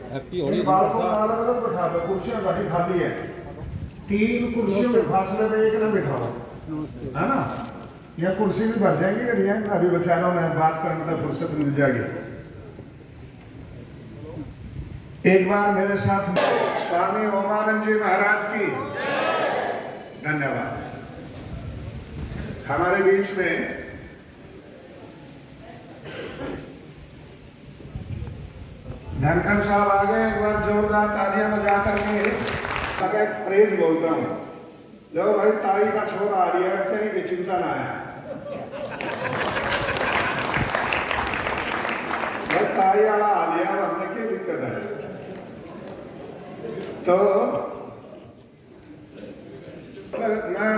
इन बालकों को अलग अलग बैठा दो, कुर्सियां घटी खाली है, 3 कुर्सियों के फासले में एक ना बिठाओ, है ना। यह कुर्सी भी भर जाएंगी गड़ियाँ, अभी बेचारों में बात करने तक फुर्सत मिल जाएगी। एक बार मेरे साथ स्वामी ओमानंद जी महाराज की धन्यवाद। हमारे बीच में धनखड़ साहब आ गए, एक बार जोरदार तालियां बजा करके एक फ्रेज बोलता हूं, लो भाई ताई का छोरा आ रही है, कहीं की चिंता ना है, भाई ताई वाला आ लिया, हमने क्या दिक्कत है। तो मैं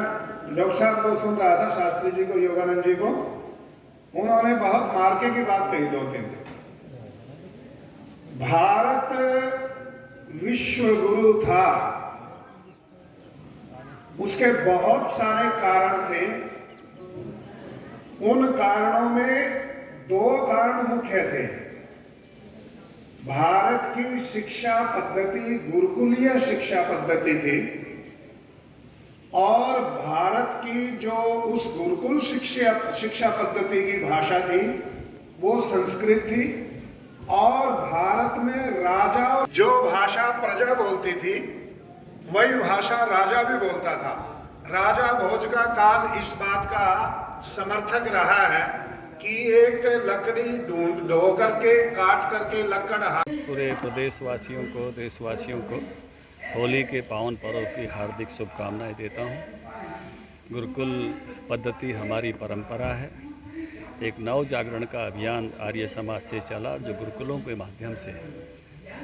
डॉक्टर साहब को सुन रहा था, शास्त्री जी को, योगानंद जी को, उन्होंने बहुत मार्के की बात कही 2-3। भारत विश्व गुरु था, उसके बहुत सारे कारण थे, उन कारणों में 2 कारण मुख्य थे। भारत की शिक्षा पद्धति गुरुकुलीय शिक्षा पद्धति थी, और भारत की जो उस गुरुकुल शिक्षा पद्धति की भाषा थी वो संस्कृत थी, और भारत में राजा जो भाषा प्रजा बोलती थी वही भाषा राजा भी बोलता था। राजा भोज का काल इस बात का समर्थक रहा है कि एक लकड़ी ढो करके काट करके लकड़। पूरे प्रदेशवासियों को, देशवासियों को होली के पावन पर्व की हार्दिक शुभकामनाएं देता हूं। गुरुकुल पद्धति हमारी परंपरा है। एक नव जागरण का अभियान आर्य समाज से चला, जो गुरुकुलों के माध्यम से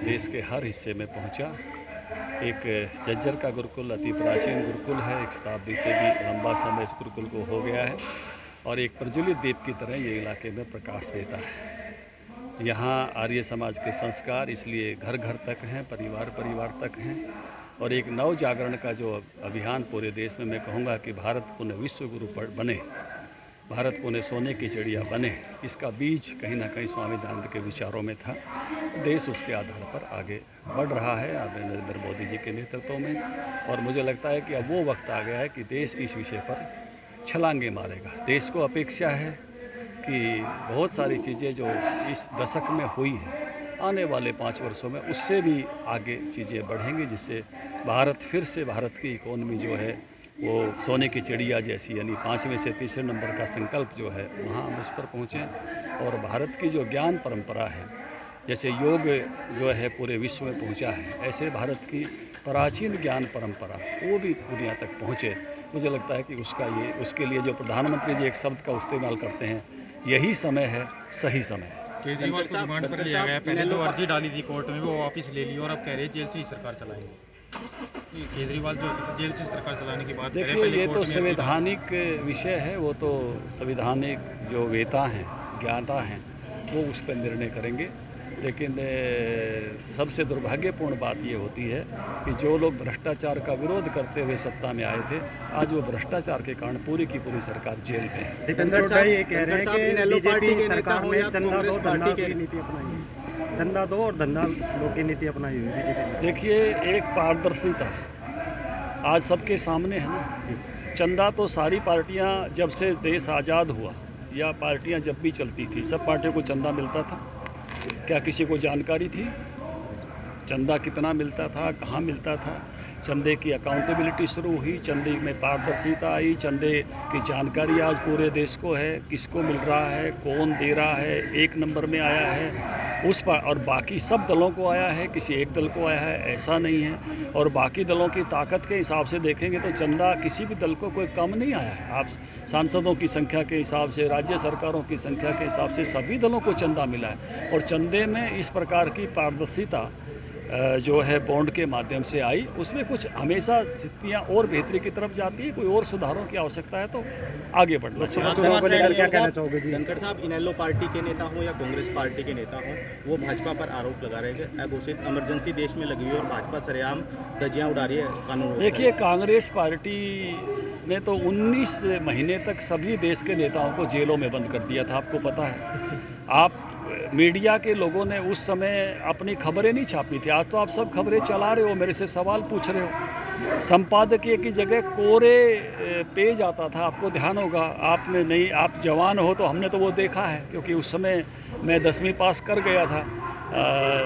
देश के हर हिस्से में पहुंचा। एक झज्जर का गुरुकुल अति प्राचीन गुरुकुल है, 1 शताब्दी से भी लंबा समय इस गुरुकुल को हो गया है, और एक प्रज्वलित दीप की तरह ये इलाके में प्रकाश देता है। यहाँ आर्य समाज के संस्कार इसलिए घर घर तक हैं, परिवार परिवार तक हैं, और एक नव जागरण का जो अभियान पूरे देश में, मैं कहूँगा कि भारत पुनः विश्व गुरु बने, भारत पुनः सोने की चिड़िया बने, इसका बीज कहीं ना कहीं स्वामी दयानंद के विचारों में था। देश उसके आधार पर आगे बढ़ रहा है आदरणीय नरेंद्र मोदी जी के नेतृत्व में, और मुझे लगता है कि अब वो वक्त आ गया है कि देश इस विषय पर छलांगे मारेगा। देश को अपेक्षा है कि बहुत सारी चीज़ें जो इस दशक में हुई हैं, आने वाले 5 वर्षों में उससे भी आगे चीज़ें बढ़ेंगी, जिससे भारत फिर से, भारत की इकोनॉमी जो है वो सोने की चिड़िया जैसी, यानी 5वें से 3रे नंबर का संकल्प जो है वहाँ हम उस पर पहुँचें। और भारत की जो ज्ञान परंपरा है, जैसे योग जो है पूरे विश्व में पहुँचा है, ऐसे भारत की प्राचीन ज्ञान परंपरा वो भी दुनिया तक पहुँचे। मुझे लगता है कि उसके लिए जो प्रधानमंत्री जी एक शब्द का इस्तेमाल करते हैं, यही समय है, सही समय। केजरीवाल को रिमांड पर लिया गया, पहले तो अर्जी डाली थी कोर्ट में, वो वापस ले ली, और अब कह रहे जेल से ही सरकार चलाएंगे। केजरीवाल जो जेल से सरकार चलाने की बात कर रहे हैं, देखिए ये तो संवैधानिक विषय है, वो तो संवैधानिक जो वेता हैं, ज्ञाता हैं, वो उस पर निर्णय करेंगे। लेकिन सबसे दुर्भाग्यपूर्ण बात ये होती है कि जो लोग भ्रष्टाचार का विरोध करते हुए सत्ता में आए थे, आज वो भ्रष्टाचार के कारण पूरी की पूरी सरकार जेल में है। दीपेंद्र साहब ये कह रहे हैं कि बीजेपी सरकार में चंदा दो धंधा की नीति अपनाई है, चंदा दो और धंधा दो की नीति अपनाई हुई बीजेपी। देखिए, एक पारदर्शिता है आज सबके सामने है ना। चंदा तो सारी पार्टियां, जब से देश आज़ाद हुआ या पार्टियां जब भी चलती थी, सब पार्टियों को चंदा मिलता था। क्या किसी को जानकारी थी चंदा कितना मिलता था, कहाँ मिलता था? चंदे की अकाउंटेबिलिटी शुरू हुई, चंदे में पारदर्शिता आई, चंदे की जानकारी आज पूरे देश को है, किसको मिल रहा है, कौन दे रहा है, 1 नंबर में आया है उस पर, और बाकी सब दलों को आया है, किसी एक दल को आया है ऐसा नहीं है। और बाकी दलों की ताकत के हिसाब से देखेंगे तो चंदा किसी भी दल को कोई कम नहीं आया है। आप सांसदों की संख्या के हिसाब से, राज्य सरकारों की संख्या के हिसाब से सभी दलों को चंदा मिला है, और चंदे में इस प्रकार की पारदर्शिता जो है बॉन्ड के माध्यम से आई, उसमें कुछ हमेशा स्थितियाँ और बेहतरी की तरफ जाती है। कोई और सुधारों की आवश्यकता है तो आगे बढ़ना चाहिए। क्या कहना चाहोगे जी? धनखड़ साहब, इनेलो पार्टी के नेता हों या कांग्रेस पार्टी के नेता हों, वो भाजपा पर आरोप लगा रहे थे अघोषित इमरजेंसी देश में लगी हुई और भाजपा सरेआम धज्जियां उड़ा रही है कानून। देखिए, कांग्रेस पार्टी ने तो 19 महीने तक सभी देश के नेताओं को जेलों में बंद कर दिया था, आपको पता है। आप मीडिया के लोगों ने उस समय अपनी खबरें नहीं छापी थी। आज तो आप सब खबरें चला रहे हो, मेरे से सवाल पूछ रहे हो। संपादकीय की जगह कोरे पेज आता था, आपको ध्यान होगा, आपने नहीं, आप जवान हो तो हमने तो वो देखा है, क्योंकि उस समय मैं 10वीं पास कर गया था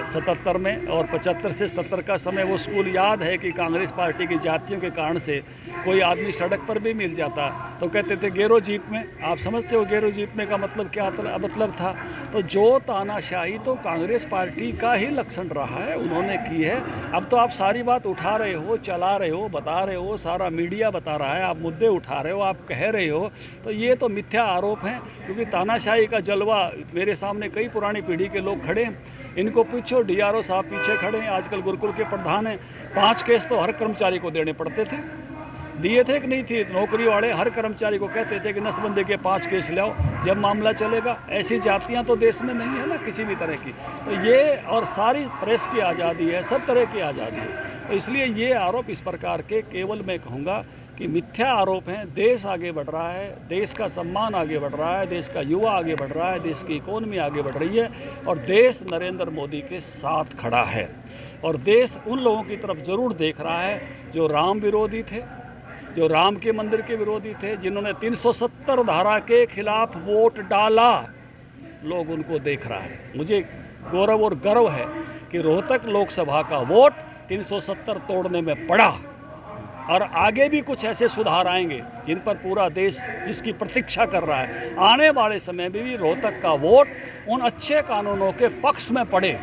77 में, और 75 से 77 का समय वो स्कूल याद है कि कांग्रेस पार्टी की जातियों के कारण से कोई आदमी सड़क पर भी मिल जाता तो कहते थे गेरो जीप में। आप समझते हो गेरो जीप में का मतलब क्या मतलब था। तो जो तानाशाही तो कांग्रेस पार्टी का ही लक्षण रहा है, उन्होंने की है। अब तो आप सारी बात उठा रहे हो, चला रहे हो, बता रहे हो, सारा मीडिया बता रहा है, आप मुद्दे उठा रहे हो, आप कह रहे हो, तो ये तो मिथ्या आरोप हैं। क्योंकि तानाशाही का जलवा, मेरे सामने कई पुरानी पीढ़ी के लोग खड़े हैं, इनको पूछो, DRO साहब पीछे खड़े हैं, आजकल गुरुकुल के प्रधान हैं। 5 केस तो हर कर्मचारी को देने पड़ते थे, दिए थे कि नहीं थे। नौकरी वाले हर कर्मचारी को कहते थे कि नसबंदी के 5 केस लाओ, जब मामला चलेगा। ऐसी जातियां तो देश में नहीं है ना किसी भी तरह की। तो ये, और सारी प्रेस की आज़ादी है, सब तरह की आज़ादी है। तो इसलिए ये आरोप इस प्रकार के केवल मैं कहूँगा कि मिथ्या आरोप हैं। देश आगे बढ़ रहा है, देश का सम्मान आगे बढ़ रहा है, देश का युवा आगे बढ़ रहा है, देश की इकोनॉमी आगे बढ़ रही है, और देश नरेंद्र मोदी के साथ खड़ा है। और देश उन लोगों की तरफ ज़रूर देख रहा है जो राम विरोधी थे, जो राम के मंदिर के विरोधी थे, जिन्होंने 370 धारा के खिलाफ वोट डाला, लोग उनको देख रहा है। मुझे गौरव और गर्व है कि रोहतक लोकसभा का वोट 370 तोड़ने में पड़ा, और आगे भी कुछ ऐसे सुधार आएंगे जिन पर पूरा देश जिसकी प्रतीक्षा कर रहा है। आने वाले समय में भी रोहतक का वोट उन अच्छे कानूनों के पक्ष में पड़े,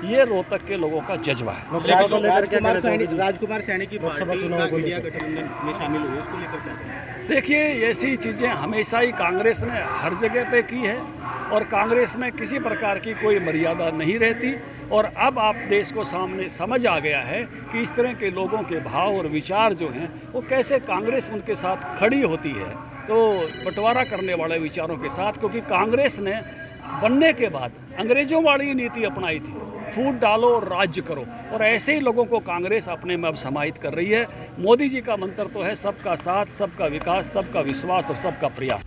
ये रोहतक के लोगों का जज्बा है। राजकुमार सैनी की पार्टी का इंडिया गठबंधन में शामिल हुई, उसको लेकर क्या? देखिए, ऐसी चीज़ें हमेशा ही कांग्रेस ने हर जगह पे की है, और कांग्रेस में किसी प्रकार की कोई मर्यादा नहीं रहती। और अब आप देश को सामने समझ आ गया है कि इस तरह के लोगों के भाव और विचार जो हैं वो कैसे कांग्रेस उनके साथ खड़ी होती है, तो बंटवारा करने वाले विचारों के साथ। क्योंकि कांग्रेस ने बनने के बाद अंग्रेजों वाली नीति अपनाई थी, फूट डालो और राज्य करो, और ऐसे ही लोगों को कांग्रेस अपने में अब समाहित कर रही है। मोदी जी का मंत्र तो है सबका साथ, सबका विकास, सबका विश्वास और सबका प्रयास।